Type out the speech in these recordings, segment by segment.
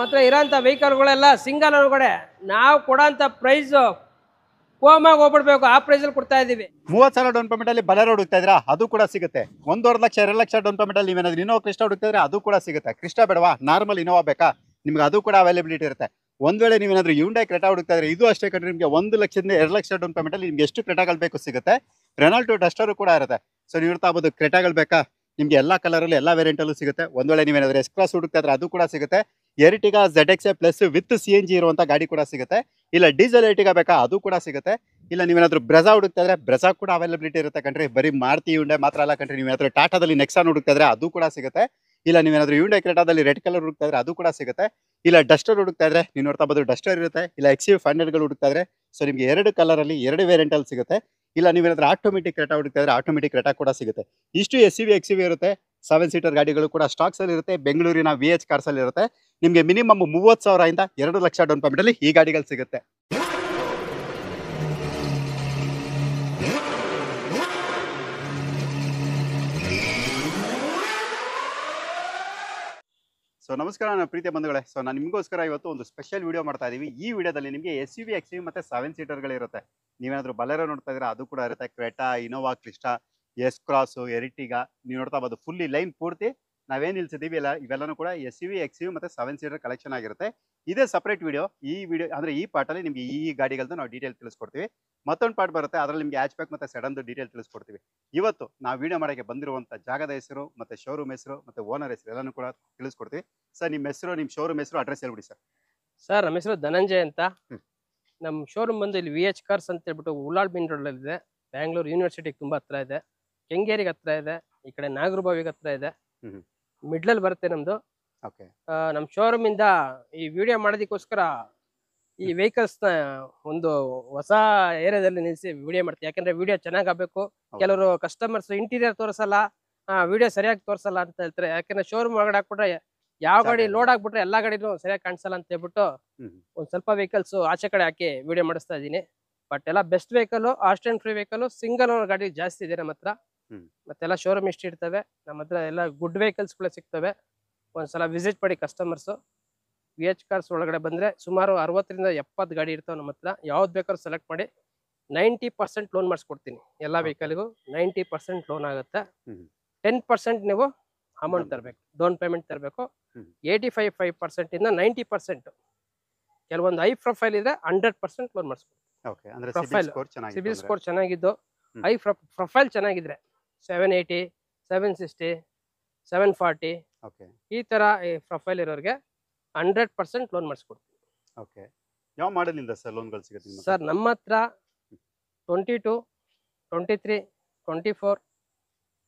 ನಮ್ಮ ಹತ್ರ ಇರೋಂಥ ವೆಹಿಕಲ್ಗಳೆಲ್ಲ ಸಿಂಗಲ್ ಒಳಗಡೆ ನಾವು ಕೊಡೋಂಥ ಪ್ರೈಸು ಕೋಮಾಗಿ ಹೋಗ್ಬಿಡ್ಬೇಕು, ಆ ಪ್ರೈಸಲ್ಲಿ ಕೊಡ್ತಾ ಇದ್ದೀವಿ. 30,000 ಡೌನ್ ಪೇಮೆಂಟ್ ಅಲ್ಲಿ ಬಲೆರೋ ಹುಡುಕ್ತಾ ಇದ್ರಾ, ಅದು ಕೂಡ ಸಿಗುತ್ತೆ. 1.5 ಲಕ್ಷ 2 ಲಕ್ಷ ಡೌನ್ ಪೇಮೆಂಟ್ ಅಲ್ಲಿ ನೀವೇನಾದ್ರು ಇನೋವಾ ಕ್ರಿಸ್ಟಾ ಹುಡುಕ್ತಾ ಇದ್ರೆ ಅದು ಕೂಡ ಸಿಗುತ್ತೆ. ಕ್ರಿಸ್ಟಾ ಬೇಡವಾ, ನಾರ್ಮಲ್ ಇನೋವಾ ಬೇಕಾ, ನಿಮ್ಗೆ ಅದು ಕೂಡ ಅವೈಲೇಬಿಲಿಟಿ ಇರುತ್ತೆ. ಒಂದ್ ವೇಳೆ ನೀವೇನಾದ್ರು ಹ್ಯುಂಡೈ ಕ್ರೆಟಾ ಹುಡುಕ್ತಾ ಇದ್ರೆ ಇದು ಅಷ್ಟೇ ಕಣ್ರಿ, ನಿಮಗೆ 1 ಲಕ್ಷದಿಂದ 2 ಲಕ್ಷ ಡೌನ್ ಪೇಮೆಂಟ್ ಅಲ್ಲಿ ನಿಮ್ಗೆ ಎಷ್ಟು ಕ್ರೆಟಾಗಳು ಬೇಕು ಸಿಗುತ್ತೆ. ರೆನಾಲ್ಟೋ ಡಸ್ಟರ್ ಕೂಡ ಇರುತ್ತೆ. ಸೊ ನೀವು ಇರ್ತಾ ಬೋದು ಕ್ರೆಟಾಗಳು ಬೇಕಾ, ನಿಮ್ಗೆ ಎಲ್ಲಾ ಕಲರ್ ಅಲ್ಲಿ ಎಲ್ಲಾ ವೇರಿಯಂಟ್ ಅಲ್ಲೂ ಸಿಗುತ್ತೆ. ಒಂದ್ ವೇಳೆ ನೀವೇನಾದ್ರು ಎಸ್ ಕ್ರಾಸ್ ಹುಡುಕ್ತಾ ಇದ್ರೆ ಅದು ಕೂಡ ಸಿಗುತ್ತೆ. ಎರಿಟಿಗಾ ZXA ಪ್ಲಸ್ ವಿತ್ CNG ಇರುವಂತ ಗಾಡಿ ಕೂಡ ಸಿಗುತ್ತೆ. ಇಲ್ಲ ಡೀಸೆಲ್ ಎರಿಟಿಗಾ ಬೇಕಾ, ಅದು ಕೂಡ ಸಿಗುತ್ತೆ. ಇಲ್ಲ ನೀವೇನಾದ್ರು ಬ್ರೆಜಾ ಹುಡುಕ್ತಾ ಇದ್ರೆ ಬ್ರೆಜಾ ಕೂಡ ಅವೈಲೇಬಿಲಿಟಿ ಇರುತ್ತೆ ಕಣ್ರಿ. ಬರೀ ಮಾರುತಿ ಹ್ಯುಂಡೈ ಮಾತ್ರ ಅಲ್ಲ ಕಣ್ರಿ, ನೀವೇನಾದ್ರು ಟಾಟಾದಲ್ಲಿ ನೆಕ್ಸಾನ್ ಹುಡುಕ್ತಾ ಇದ್ರೆ ಅದು ಕೂಡ ಸಿಗುತ್ತೆ. ಇಲ್ಲ ನೀವೇನಾದ್ರು ಹ್ಯುಂಡೈ ಕ್ರೆಟಾದಲ್ಲಿ ರೆಡ್ ಕಲರ್ ಹುಡುಕ್ತಾ ಇದ್ರೆ ಅದು ಕೂಡ ಸಿಗುತ್ತೆ. ಇಲ್ಲ ಡಸ್ಟರ್ ಹುಡುಕ್ತಾ ಇದ್ರೆ ನೀವು ನೋಡ್ತಾ ಬೋದು ಡಸ್ಟರ್ ಇರುತ್ತೆ. ಇಲ್ಲ XUV500 ಹುಡುಕ್ತಾ ಇದ್ರೆ ಸೊ ನಿಮ್ಗೆ 2 ಕಲರ್ ಅಲ್ಲಿ 2 ವೇರಿಯಂಟ್ ಅಲ್ಲಿ ಸಿಗುತ್ತೆ. ಇಲ್ಲ ನೀವೇನಾದ್ರು ಆಟೋಮೆಟಿಕ್ ಕ್ರೆಟಾ ಹುಡುಕ್ತಾ ಇದ್ರೆ ಆಟೋಮೆಟಿಕ್ ಕ್ರೆಟಾ ಕೂಡ ಸಿಗುತ್ತೆ. ಇಷ್ಟು SUV XUV ಇರುತ್ತೆ. 7 ಸೀಟರ್ ಗಾಡಿಗಳು ಕೂಡ ಸ್ಟಾಕ್ಸ್ ಅಲ್ಲಿ ಇರುತ್ತೆ. ಬೆಂಗಳೂರಿನ VH ಕಾರ್ಸ್ ಅಲ್ಲಿ ಇರುತ್ತೆ. ನಿಮಗೆ ಮಿನಿಮಮ್ 30,000 ಇಂದ 2 ಲಕ್ಷ ಡೌನ್ ಪೇಮೆಂಟ್ ಅಲ್ಲಿ ಈ ಗಾಡಿಗಳು ಸಿಗುತ್ತೆ. ಸೊ ನಮಸ್ಕಾರ ನನ್ನ ಪ್ರೀತಿಯ ಬಂಧುಗಳೇ. ಸೊ ನಾನು ನಿಮಗೋಸ್ಕರ ಇವತ್ತು ಒಂದು ಸ್ಪೆಷಲ್ ವಿಡಿಯೋ ಮಾಡ್ತಾ ಇದೀವಿ. ಈ ವಿಡಿಯೋದಲ್ಲಿ ನಿಮಗೆ SUV XUV ಮತ್ತೆ 7 ಸೀಟರ್ಗಳು ಇರುತ್ತೆ. ನೀವೇನಾದ್ರೂ ಬಲೆರೋ ನೋಡ್ತಾ ಇದ್ರೆ ಅದು ಕೂಡ ಇರುತ್ತೆ. Creta, Innova Crysta, S Cross, Ertiga, ನೀವು ನೋಡ್ತಾ ಬೋದು ಫುಲ್ಲಿ ಲೈನ್ ಪೂರ್ತಿ ನಾವೇನು ನಿಲ್ಸಿದೀವಿ ಇವೆಲ್ಲನೂ ಕೂಡ SUV XUV ಮತ್ತೆ 7 ಸೀಟರ್ ಕಲೆಕ್ಷನ್ ಆಗಿರುತ್ತೆ. ಇದೇ ಸಪರೇಟ್ ವಿಡಿಯೋ. ಈ ವಿಡಿಯೋ ಅಂದ್ರೆ ಈ ಪಾರ್ಟಲ್ಲಿ ನಿಮಗೆ ಈ ಗಾಡಿಗಳದ್ದು ನಾವು ಡೀಟೇಲ್ ತಿಳಿಸ್ಕೊಡ್ತೀವಿ. ಮತ್ತೊಂದು ಪಾರ್ಟ್ ಬರುತ್ತೆ, ಅದರಲ್ಲಿ ನಿಮಗೆ ಹ್ಯಾಚ್ ಬ್ಯಾಕ್ ಮತ್ತೆ ಸೆಡನ್ದು ಡೀಟೇಲ್ ತಿಳಿಸ್ಕೊಡ್ತೀವಿ. ಇವತ್ತು ನಾವು ವಿಡಿಯೋ ಮಾಡೋಕ್ಕೆ ಬಂದಿರುವಂಥ ಜಾಗದ ಹೆಸರು ಮತ್ತೆ ಶೋರೂಮ್ ಹೆಸರು ಮತ್ತೆ ಓನರ್ ಹೆಸರು ಎಲ್ಲನೂ ಕೂಡ ತಿಳಿಸ್ಕೊಡ್ತೀವಿ. ಸರ್ ನಿಮ್ಮ ಹೆಸರು, ನಿಮ್ಮ ಶೋರೂಮ್ ಹೆಸರು, ಅಡ್ರೆಸ್ ಹೇಳ್ಬಿಡಿ ಸರ್. ಸರ್ ನಮ್ಮ ಹೆಸರು ಧನಂಜಯ್ ಅಂತ. ನಮ್ಮ ಶೋರೂಮ್ ಬಂದು ಇಲ್ಲಿ VH ಕಾರ್ಸ್ ಅಂತ ಹೇಳ್ಬಿಟ್ಟು ಉಳ್ಳಾಳ್ ಬಿನ್ ರೋಡಲ್ಲಿದೆ. ಬ್ಯಾಂಗ್ಳೂರು ಯೂನಿವರ್ಸಿಟಿಗೆ ತುಂಬ ಹತ್ರ ಇದೆ, ಕೆಂಗೇರಿಗೆ ಹತ್ರ ಇದೆ, ಈ ಕಡೆ ನಾಗರಬಾವಿಗೆ ಹತ್ರ ಇದೆ, ಮಿಡ್ಲಲ್ಲಿ ಬರುತ್ತೆ ನಮ್ಮದು. ಓಕೆ. ನಮ್ಮ ಶೋರೂಮಿಂದ ಈ ವಿಡಿಯೋ ಮಾಡೋದಕ್ಕೋಸ್ಕರ ಈ ವೆಹಿಕಲ್ಸ್ನ ಒಂದು ಹೊಸ ಏರಿಯಾದಲ್ಲಿ ನಿಲ್ಲಿಸಿ ವಿಡಿಯೋ ಮಾಡ್ತೀವಿ. ಯಾಕಂದ್ರೆ ವಿಡಿಯೋ ಚೆನ್ನಾಗಿ ಆಗಬೇಕು. ಕೆಲವರು ಕಸ್ಟಮರ್ಸ್ ಇಂಟೀರಿಯರ್ ತೋರಿಸಲ್ಲ, ವಿಡಿಯೋ ಸರಿಯಾಗಿ ತೋರಿಸಲ್ಲ ಅಂತ ಹೇಳ್ತಾರೆ. ಯಾಕಂದ್ರೆ ಶೋರೂಮ್ ಒಳಗಡೆ ಹಾಕ್ಬಿಟ್ರೆ ಯಾವ ಗಾಡಿ ಲೋಡ್ ಆಗ್ಬಿಟ್ರೆ ಎಲ್ಲಾ ಗಾಡಿನೂ ಸರಿಯಾಗಿ ಕಾಣಿಸಲ್ಲ ಅಂತ ಹೇಳ್ಬಿಟ್ಟು ಒಂದ್ ಸ್ವಲ್ಪ ವೆಹಿಕಲ್ಸ್ ಆಚೆ ಕಡೆ ಹಾಕಿ ವಿಡಿಯೋ ಮಾಡಿಸ್ತಾ ಇದೀನಿ. ಬಟ್ ಎಲ್ಲ best vehicle, Aston free vehicle, single owner ಗಾಡಿ ಜಾಸ್ತಿ ಇದೆ ನಮ್ಮ ಹತ್ರ. ಮತ್ತೆಲ್ಲ ಶೋರೂಮ್ ಇಷ್ಟು ಇರ್ತವೆ ನಮ್ಮ ಹತ್ರ, ಎಲ್ಲ ಗುಡ್ ವೆಹಿಕಲ್ಸ್ ಕೂಡ ಸಿಗ್ತವೆ. ಒಂದ್ಸಲ ವಿಸಿಟ್ ಮಾಡಿ ಕಸ್ಟಮರ್ಸ್. VH ಕಾರ್ಸ್ ಒಳಗಡೆ ಬಂದ್ರೆ ಸುಮಾರು 60ರಿಂದ 70 ಗಾಡಿ ಇರ್ತಾವೆ ನಮ್ಮ ಹತ್ರ. ಯಾವ್ದು ಬೇಕಾದ್ರೂ ಸೆಲೆಕ್ಟ್ ಮಾಡಿ 90% ಲೋನ್ ಮಾಡಿಸ್ಕೊಡ್ತೀನಿ. ಎಲ್ಲ ವೆಹಿಕಲ್ಗೂ 90% ಲೋನ್ ಆಗುತ್ತೆ. 10% ನೀವು ಅಮೌಂಟ್ ತರಬೇಕು, ಡೌನ್ ಪೇಮೆಂಟ್ ತರಬೇಕು. 85% ಇಂದ 90% ಕೆಲವೊಂದು ಹೈ ಪ್ರೊಫೈಲ್ ಇದೆ 100% ಲೋನ್ ಮಾಡಿಸ್ಕೊಡ್ತೀನಿ. ಸಿಬಿಲ್ ಸ್ಕೋರ್ ಚೆನ್ನಾಗಿದ್ದು ಹೈ ಪ್ರೊಫೈಲ್ ಚೆನ್ನಾಗಿದ್ರೆ 780, 760, 740 ಈ ತರ ಪ್ರೊಫೈಲ್ ಇರೋರಿಗೆ 100% ಲೋನ್ ಮಾಡಿಸ್ಕೊಡ್ತೀನಿ. ಓಕೆ. ಯಾವ ಮಾಡೆಲ್ ಇಂದ ಸರ್ ಲೋನ್ಗಳು ಸಿಗುತ್ತೆ ಸರ್ ನಮ್ಮ ಹತ್ರ 22, 23, 24,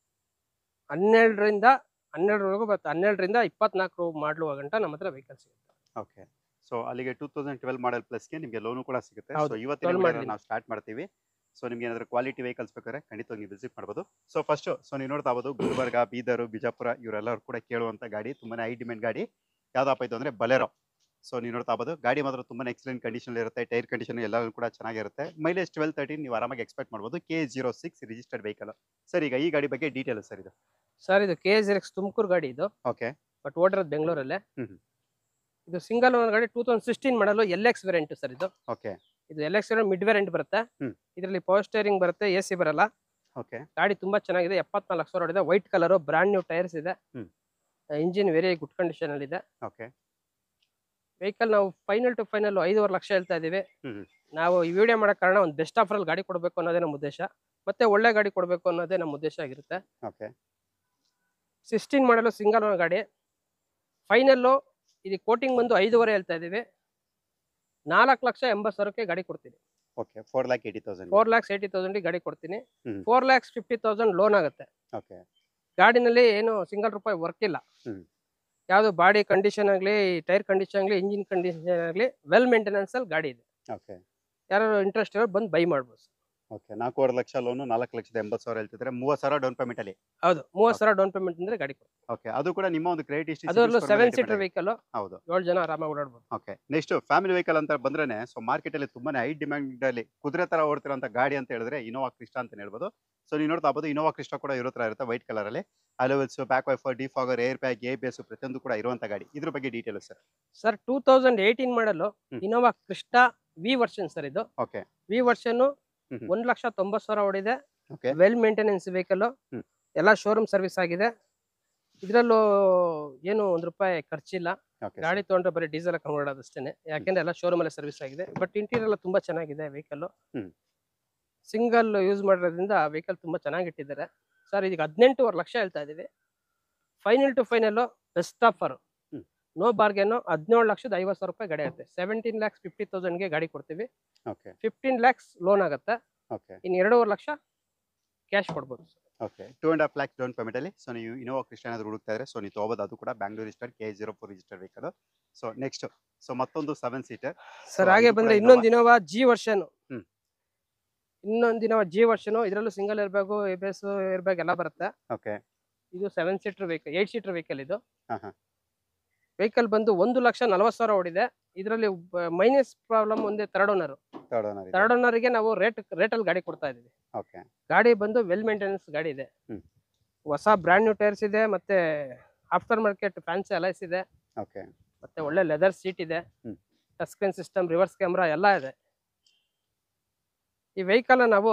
12ರಿಂದ 12ವರೆಗೂ ಬರುತ್ತೆ. 12ರಿಂದ 24 ಮಾಡಲು ಗಂಟ ನಮ್ಮ ಹತ್ರ ವೆಹಿಕಲ್ ಸಿಗುತ್ತೆ. ಓಕೆ. ಸೊ ಅಲ್ಲಿಗೆ 2012 ಮಾಡೆಲ್ ಪ್ಲಸ್ಗೆ ನಿಮಗೆ ಲೋನು ಕೂಡ ಸಿಗುತ್ತೆ. ಸೊ ಇವತ್ತಿನ ನಾವು ಸ್ಟಾರ್ಟ್ ಮಾಡ್ತೀವಿ. ಸೊ ನಿಮ್ಗೆ ಏನಾದ್ರು ಕ್ವಾಲಿಟಿ ವೆಹಿಕಲ್ಸ್ ಬೇಕಾದ್ರೆ ಖಂಡಿತವಾಗಿ ನೀವು ವಿಸಿಟ್ ಮಾಡ್ಬೋದು. ಸೊ ಫಸ್ಟ್ ನೀವು ನೋಡ್ತಾ ಇರ್ಬೋದು ಗುಲ್ಬರ್ಗ, ಬೀದರ್, ಬಿಜಾಪುರ ಇವರೆಲ್ಲರೂ ಕೂಡ ಕೇಳುವಂತ ಗಾಡಿ, ತುಂಬಾನೇ ಹೈ ಡಿಮ್ಯಾಂಡ್ ಗಾಡಿ ಯಾವ್ದಪ್ಪ ಇದು ಅಂದ್ರೆ ಬಲೆರೋ. ಸೊ ನೀವು ನೋಡ್ತಾ ಇರ್ಬೋದು ಗಾಡಿ ಮಾತ್ರ ತುಂಬಾನೇ ಎಕ್ಸಲೆಂಟ್ ಕಂಡೀಷನ್ ಇರುತ್ತೆ. ಟೈರ್ ಕಂಡೀಷನ್ ಎಲ್ಲವೂ ಕೂಡ ಚೆನ್ನಾಗಿರುತ್ತೆ. ಮೈಲೇಜ್ 12-13 ನೀವು ಆರಾಮಾಗಿ ಎಕ್ಸ್ಪೆಕ್ಟ್ ಮಾಡ್ಬೋದು. KA06 registered vehicle. ಸರ್ ಈಗ ಈ ಗಾಡಿ ಬಗ್ಗೆ ಡೀಟೇಲ್ ಸರ್ ಇದು. ಸರ್ ಇದು KA06 ತುಮಕೂರು ಗಾಡಿ ಇದು. ಓಕೆ. ಬಟ್ ಓಡಿರೋದು ಬೆಂಗಳೂರಲ್ಲೇ. ಇದು ಸಿಂಗಲ್ ಓನರ್ ಗಾಡಿ, 2016 ಮಾಡಲು LX ವೇರಿಯಂಟ್ ಸರ್ ಇದು. ಓಕೆ. ಇದು LX ಮಿಡ್ ವೇರಿಯಂಟ್ ಬರುತ್ತೆ. ಇದರಲ್ಲಿ ಪವರ್ ಸ್ಟೇರಿಂಗ್ ಬರುತ್ತೆ, AC ಬರಲ್ಲ. ಓಕೆ. ಗಾಡಿ ತುಂಬಾ ಚೆನ್ನಾಗಿದೆ. 74,000 ಓಡಿದೆ. White colour, brand new tyres ಇದೆ. ಇಂಜಿನ್ ವೆರಿ ಗುಡ್ ಕಂಡೀಷನ್ ಅಲ್ಲಿ ಇದೆ. ಓಕೆ. ವೆಹಿಕಲ್ ನಾವು ಫೈನಲ್ ಟು ಫೈನಲ್ 5.5 ಲಕ್ಷ ಹೇಳ್ತಾ ಇದೀವಿ. ನಾವು ಈ ವಿಡಿಯೋ ಮಾಡೋ ಕಾರಣ ಒಂದು ಬೆಸ್ಟ್ ಆಫರ್ ಅಲ್ಲಿ ಗಾಡಿ ಕೊಡಬೇಕು ಅನ್ನೋದೇ ನಮ್ಮ ಉದ್ದೇಶ, ಮತ್ತೆ ಒಳ್ಳೆ ಗಾಡಿ ಕೊಡಬೇಕು ಅನ್ನೋದೇ ನಮ್ಮ ಉದ್ದೇಶ ಆಗಿರುತ್ತೆ. ಓಕೆ. 16 ಮಾಡಲು ಸಿಂಗಲ್ ಓನರ್ ಗಾಡಿ. ಫೈನಲ್ ಇದು ಕೋಟಿಂಗ್ ಬಂದು 5.5 ಹೇಳ್ತಾ ಇದೀವಿ. 4,80,000ಕ್ಕೆ ಗಾಡಿ ಕೊಡ್ತೀನಿ. ಓಕೆ. 4,80,000. 4,80,000 ಗಾಡಿ ಕೊಡ್ತೀನಿ. 4,50,000 ಲೋನ್ ಆಗುತ್ತೆ. ಓಕೆ. ಗಾಡಿನಲ್ಲಿ ಏನು ಸಿಂಗಲ್ ರೂಪಾಯಿ ವರ್ಕ್ ಇಲ್ಲ. ಯಾವುದು ಬಾಡಿ ಕಂಡೀಷನ್ ಆಗಲಿ, ಟೈರ್ ಕಂಡೀಷನ್ ಆಗಲಿ, ಇಂಜಿನ್ ಕಂಡೀಷನ್ ಆಗಲಿ ವೆಲ್ ಮೇಂಟೆನೆನ್ಸ್ ಅಲ್ಲಿ ಗಾಡಿ ಇದೆ. ಓಕೆ. ಯಾರು ಇಂಟ್ರೆಸ್ಟ್ ಇರೋರು ಬಂದು ಬೈ ಮಾಡ್ಬೋದು. ಓಕೆ. 4.5 ಲಕ್ಷ ಲೋನು, 4,80,000 ಹೇಳ್ತಿದ್ರೆ 30,000 ಡೌನ್ ಪೇಮೆಂಟ್ ಅಲ್ಲಿ. ಹೌದು, 30,000 ಡೌನ್ ಪೇಮೆಂಟ್ ಅಂದ್ರೆ ಗಾಡಿ ಕೊಡ್ತೀವಿ. ಓಕೆ. ಅದು ಕೂಡ ನಿಮ್ಮ ಒಂದು ಕ್ರೆಡಿಟ್ ಹಿಸ್ಟರಿ. ಅದರಲ್ಲೂ 7 ಸೀಟರ್ ವೆಹಿಕಲ್. ಹೌದು, 7 ಜನ ಆರಾಮಾಗಿ ಓಡಾಡಬಹುದು. ಓಕೆ. ನೆಕ್ಸ್ಟ್ ಫ್ಯಾಮಿಲಿ ವೆಹಿಕಲ್ ಅಂತ ಬಂದ್ರೆ ಸೊ ಮಾರ್ಕೆಟ್ ಅಲ್ಲಿ ತುಂಬಾನೇ ಹೈ ಡಿಮ್ಯಾಂಡ್ ಅಲ್ಲಿ ಕುದುರೆ ತರ ಓಡ್ತಿರೋಂತ ಗಾಡಿ ಅಂತ ಹೇಳಿದ್ರೆ ಇನೋವಾ ಕ್ರಿಸ್ಟಾ ಅಂತ ಹೇಳ್ಬೋದು. ಸೊ ನೀವು ನೋಡ್ತಾ ಬೋದು ಇನೋವಾ ಕ್ರಿಸ್ಟಾ ಕೂಡ ಇರೋ ತರ ಇರುತ್ತೆ ವೈಟ್ ಕಲರ್ ಅಲ್ಲಿ. Alloy wheels, back wiper, defogger, air bag, ABS ಪ್ರತಿಯೊಂದು ಕೂಡ ಇರುವಂತ ಗಾಡಿ. ಇದ್ರ ಬಗ್ಗೆ detail sir. Sir 2018 model hmm. Innova Crysta V version sir ಇದು. Okay. V version hmm hmm. 1,90,000 ಓಡಿದೆ. Okay. Well maintenance vehicle. Hmm. ಎಲ್ಲ ಶೋರೂಮ್ ಸರ್ವಿಸ್ ಆಗಿದೆ. ಇದರಲ್ಲೂ ಏನು ₹1 ಖರ್ಚಿಲ್ಲ. ಓಕೆ ಗಾಡಿ ತಗೊಂಡ್ರೆ ಬರೀ ಡೀಸೆಲ್ ಹಾಕೊಂಡು ಅಷ್ಟೇನೆ. ಯಾಕೆಂದ್ರೆ ಎಲ್ಲ ಶೋರೂಮ್ ಅಲ್ಲೇ ಸರ್ವಿಸ್ ಆಗಿದೆ. ಬಟ್ ಇಂಟೀರಿಯರ್ ಎಲ್ಲ ತುಂಬಾ ಚೆನ್ನಾಗಿದೆ ವೆಹಿಕಲ್. ಹ್ಮ್. ಸಿಂಗಲ್ ಯೂಸ್ ಮಾಡಿರೋದ್ರಿಂದ ವೆಹಿಕಲ್ ತುಂಬಾ ಚೆನ್ನಾಗಿ ಇಟ್ಟಿದ್ದಾರೆ ಸರ್. ಇದೀಗ 18.5 ಲಕ್ಷ ಹೇಳ್ತಾ ಇದೀವಿ. Final to final best offer, hmm. No bargain 17,50,000 ಗಾಡಿ ಆಗುತ್ತೆ. 17,50,000 ಗೆ ಗಾಡಿ ಕೊಡ್ತೀವಿ. ಓಕೆ. 15 lakhs ಲೋನ್ ಆಗುತ್ತೆ. ಓಕೆ. ಇನ್ನು 2.5 ಲಕ್ಷ ಕ್ಯಾಶ್ ಕೊಡ್ಬೋದು. ಓಕೆ. 2.5 lakhs ಡೌನ್ ಪೇಮೆಂಟ್ ಅಲ್ಲಿ. ಸೊ ನೀವು ಇನೋವಾ ಕ್ರಿಸ್ಟಾ ಏನಾದ್ರು ಹುಡುಕ್ತಾ ಇದ್ರೆ ಸೊ ನೀವು ತಗೋಬಹುದು. ಅದು ಕೂಡ Bangalore registered K04 registered vehicle. So next so ಮತ್ತೊಂದು 7 ಸೀಟರ್ ಸರ್. ಹಾಗೆ ಬಂದ್ರೆ ಇನ್ನೊಂದು ಇನೋವಾ ಜಿ ವರ್ಷನ್. ಹ್ಮ್. ಇನ್ನೊಂದು ಇನೋವಾ ಜಿ ವರ್ಷನ್. ಇದರಲ್ಲೂ single air bag, ABS air bag ಎಲ್ಲ ಬರುತ್ತೆ. ಓಕೆ. ಇದು 7 ಸೀಟರ್ ವೆಹಿಕಲ್, 8 ಸೀಟರ್ ವೆಹಿಕಲ್ ಇದು. ಹಾ ಹಾ. ವೆಹಿಕಲ್ ಬಂದು 1,40,000 ಓಡಿದೆ. ಇದರಲ್ಲಿ ಮೈನಸ್ ಪ್ರಾಬ್ಲಮ್ ಒಂದೇ ಥರ್ಡ್ ಓನರ್. ಥರ್ಡ್ ಓನರ್ ಗೆ ನಾವು ರೇಟಲ್ಲಿ ಗಾಡಿ ಕೊಡ್ತಾ ಇದೀವಿ. ಓಕೆ. ಗಾಡಿ ಬಂದು ವೆಲ್ ಮೇಂಟೆನೆನ್ಸ್ ಗಾಡಿ ಇದೆ. ಹ್ಮ್. ಹೊಸ ಬ್ರ್ಯಾಂಡ್ ನ್ಯೂ ಟೈರ್ಸ್ ಇದೆ. ಮತ್ತೆ ಆಫ್ಟರ್ ಮಾರ್ಕೆಟ್ ಫ್ಯಾನ್ಸಿ ಅಲೈಸ್ ಇದೆ. ಓಕೆ. ಮತ್ತೆ ಒಳ್ಳೆ ಲೆದರ್ ಸೀಟ್ ಇದೆ. Hmm. Touch screen system, reverse camera ಎಲ್ಲ ಇದೆ. ಈ ವೆಹಿಕಲ್ ನಾವು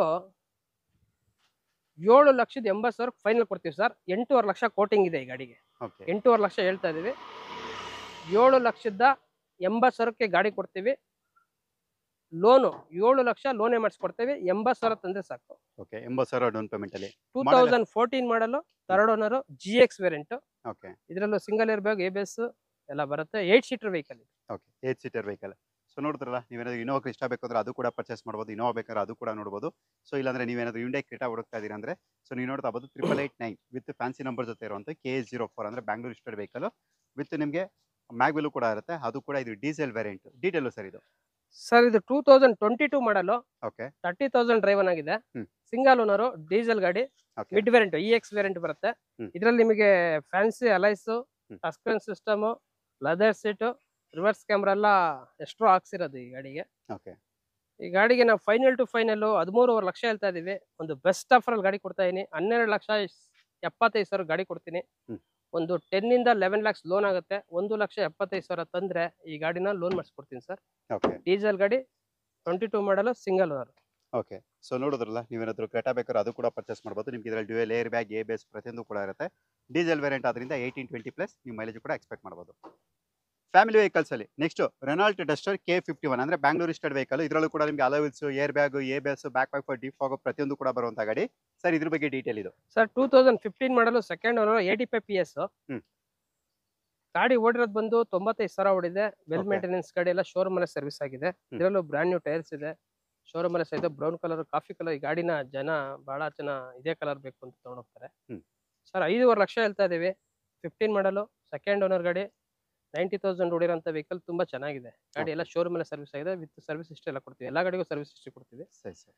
7,80,000 ಫೈನಲ್ ಕೊಡ್ತೀವಿ ಸರ್. 8.5 ಲಕ್ಷ ಕೋಟಿಂಗ್ ಇದೆ ಈ ಗಾಡಿಗೆ. ಓಕೆ. 8.5 ಲಕ್ಷ ಹೇಳ್ತಾ ಇದೀವಿ. 7,80,000 ಗಾಡಿ ಕೊಡ್ತೀವಿ. ಲೋನು 7 ಲಕ್ಷ ಲೋನೇ ಮಾಡಿಸ್ಕೊಡ್ತೀವಿ. 80,000 ತಂದ್ರೆ ಸಾಕು. ಓಕೆ. 80,000 ಡೌನ್ ಪೇಮೆಂಟ್ ಅಲ್ಲಿ. 2014 ಮಾಡಲು, third owner, GX variant. Okay. ಇದರಲ್ಲೂ ಸಿಂಗಲ್ ಏರ್ ಬ್ಯಾಗ್, ABS ಎಲ್ಲ ಬರುತ್ತೆ. 8 seater vehicle. Okay. 8 seater vehicle. So ನೋಡಿದ್ರಲ್ಲ, ನೀವೇನಾದ್ರು ಇನೋವಾ ಕ್ರಿಸ್ಟಾ ಬೇಕಾದ್ರೆ ಅದು ಕೂಡ ಪರ್ಚೇಸ್ ಮಾಡ್ಬೋದು. ಇನೋವಾ ಬೇಕಾದ್ರೆ ಅದು ಕೂಡ ನೋಡ್ಬೋದು. ಸೊ ಇಲ್ಲಾಂದ್ರೆ ನೀವೇನಾದ್ರು ಹ್ಯುಂಡೈ ಕ್ರೆಟಾ ಹುಡುಕ್ತಾ ಇದೀರ ಅಂದ್ರೆ ಸೊ ನೀವು ನೋಡ್ತಾ ಬೋದು 8889 ವಿತ್ ಫ್ಯಾನ್ಸಿ ನಂಬರ್ ಜೊತೆ ಇರುವಂತ K04 ಅಂದ್ರೆ ಬ್ಯಾಂಗ್ಳೂರ್ ರಿಜಿಸ್ಟರ್ಡ್ ವೆಹಿಕಲ್ ವಿತ್ ನಿಮಗೆ ಮ್ಯಾಗ್ವಿಲ್ ಕೂಡ ಇರುತ್ತೆ. ಅದು ಕೂಡ ಇದು ಡೀಸೆಲ್ ವೇರಿಯಂಟ್. ಡೀಟೇಲ್ ಸರ್ ಇದು. ಸರ್ ಇದು 2022 ಮಾಡಲು. ಓಕೆ. 30,000 ಡ್ರೈವನ್ ಆಗಿದೆ. ಹ್ಮ್. ಸಿಂಗಲ್ ಓನರ್, ಡೀಸೆಲ್ ಗಾಡಿ, okay. Mid variant, EX variant ಬರುತ್ತೆ. ಹ್ಮ್. ಇದರಲ್ಲಿ ನಿಮಗೆ fancy alloys, hmm. Touch screen system, leather seat, reverse camera ಎಲ್ಲ ಎಕ್ಸ್ಟ್ರಾ ಹಾಕ್ಸಿರೋದು ಈ ಗಾಡಿಗೆ. ಓಕೆ. ಈ ಗಾಡಿಗೆ ನಾವು ಫೈನಲ್ ಟು ಫೈನಲ್ 13.5 ಲಕ್ಷ ಹೇಳ್ತಾ ಇದೀವಿ. ಒಂದು ಬೆಸ್ಟ್ ಆಫರ್ ಅಲ್ಲಿ ಗಾಡಿ ಕೊಡ್ತಾ ಇದೀನಿ. 12,75,000 ಗಾಡಿ ಕೊಡ್ತೀನಿ. ಹ್ಮ್. ಒಂದು 10 ಇಂದ 11 lakhs ಲೋನ್ ಆಗುತ್ತೆ. 1,75,000 ತಂದ್ರೆ ಈ ಗಾಡಿನ ಲೋನ್ ಮಾಡಿಸ್ಕೊಡ್ತೀನಿ ಸರ್. ಓಕೆ. ಡೀಸೆಲ್ ಗಾಡಿ, 22 ಮಾಡಲು, ಸಿಂಗಲ್ ಓನರ್. ಓಕೆ. ಸೊ ನೋಡಿದ್ರಲ್ಲ, ನೀವೇನಾದ್ರು ಕ್ರೆಟಾ ಬೇಕಾದ್ರೆ ಅದು ಕೂಡ ಪರ್ಚೇಸ್ ಮಾಡ್ಬೋದು. ನಿಮ್ಗೆ ಇದರಲ್ಲಿ ಡ್ಯುಯಲ್ ಏರ್ ಬ್ಯಾಗ್, ABS ಪ್ರತಿಯೊಂದು ಕೂಡ ಇರುತ್ತೆ. ಡೀಸೆಲ್ ವೇರಿಯಂಟ್ ಆದ್ರಿಂದ 18-20+ ನೀವು ಮೈಲೇಜ್ ಕೂಡ ಎಕ್ಸ್ಪೆಕ್ಟ್ ಮಾಡ್ಬೋದು. ಫ್ಯಾಮಿಲಿ ವೆಹಿಕಲ್ಸ್ ಅಲ್ಲಿ ನೆಕ್ಸ್ಟ್ ರೆನಾಲ್ಟ್ ಡಸ್ಟರ್ K51 ಅಂದ್ರೆ ಬ್ಯಾಂಗ್ಳೂರ್ ರಿಜಿಸ್ಟರ್ಡ್ ವೆಹಿಕಲ್. ಇದರಲ್ಲೂ ಕೂಡ ನಿಮಗೆ alloy wheels, air bag, ABS, back wiper, defog ಪ್ರತಿಯೊಂದು ಕೂಡ ಬರುವಂತ ಗಾಡಿ ಸರ್. ಇದ್ರ ಬಗ್ಗೆ ಡೀಟೇಲ್ ಇದು. ಸರ್ 2015 ಮಾಡಲು, ಸೆಕೆಂಡ್ ಓನರ್, 85 PS. ಹ್ಮ್. ಗಾಡಿ ಓಡಿರೋದು ಬಂದು 95,000 ಓಡಿದೆ. Well Okay. ಮೇಂಟೆನೆನ್ಸ್ ಗಾಡಿ, ಎಲ್ಲ ಶೋರೂಮ್ ಅಲ್ಲೇ ಸರ್ವಿಸ್ ಆಗಿದೆ. ಇದರಲ್ಲೂ ಬ್ರ್ಯಾಂಡ್ ನ್ಯೂ ಟೈರ್ಸ್ ಇದೆ. ಶೋರೂಮ್ ಅಲ್ಲೇ ಸಹಿತ ಬ್ರೌನ್ ಕಲರ್, ಕಾಫಿ ಕಲರ್. ಈ ಗಾಡಿನ ಬಹಳ ಜನ ಇದೇ ಕಲರ್ ಬೇಕು ಅಂತ ತಗೊಂಡೋಗ್ತಾರೆ. ಹ್ಮ್. ಸರ್ 5.5 ಲಕ್ಷ ಹೇಳ್ತಾ ಇದೀವಿ. 15 ಮಾಡಲು, ಸೆಕೆಂಡ್ ಓನರ್ ಗಾಡಿ, 90,000 ಓಡಿರೋಂಥ ವೆಹಿಕಲ್. ತುಂಬಾ ಚೆನ್ನಾಗಿದೆ ಗಾಡಿ. ಎಲ್ಲ ಶೋರೂಮ್ ಅಲ್ಲೇ ಸರ್ವಿಸ್ ಆಗಿದೆ. ವಿತ್ ಸರ್ವಿಸ್ ಹಿಸ್ಟ್ರಿ ಎಲ್ಲ ಕೊಡ್ತೀವಿ. ಎಲ್ಲ ಗಾಡಿಗೂ ಸರ್ವಿಸ್ ಹಿಸ್ಟ್ರಿ ಕೊಡ್ತೀವಿ. ಸರಿ ಸರ್.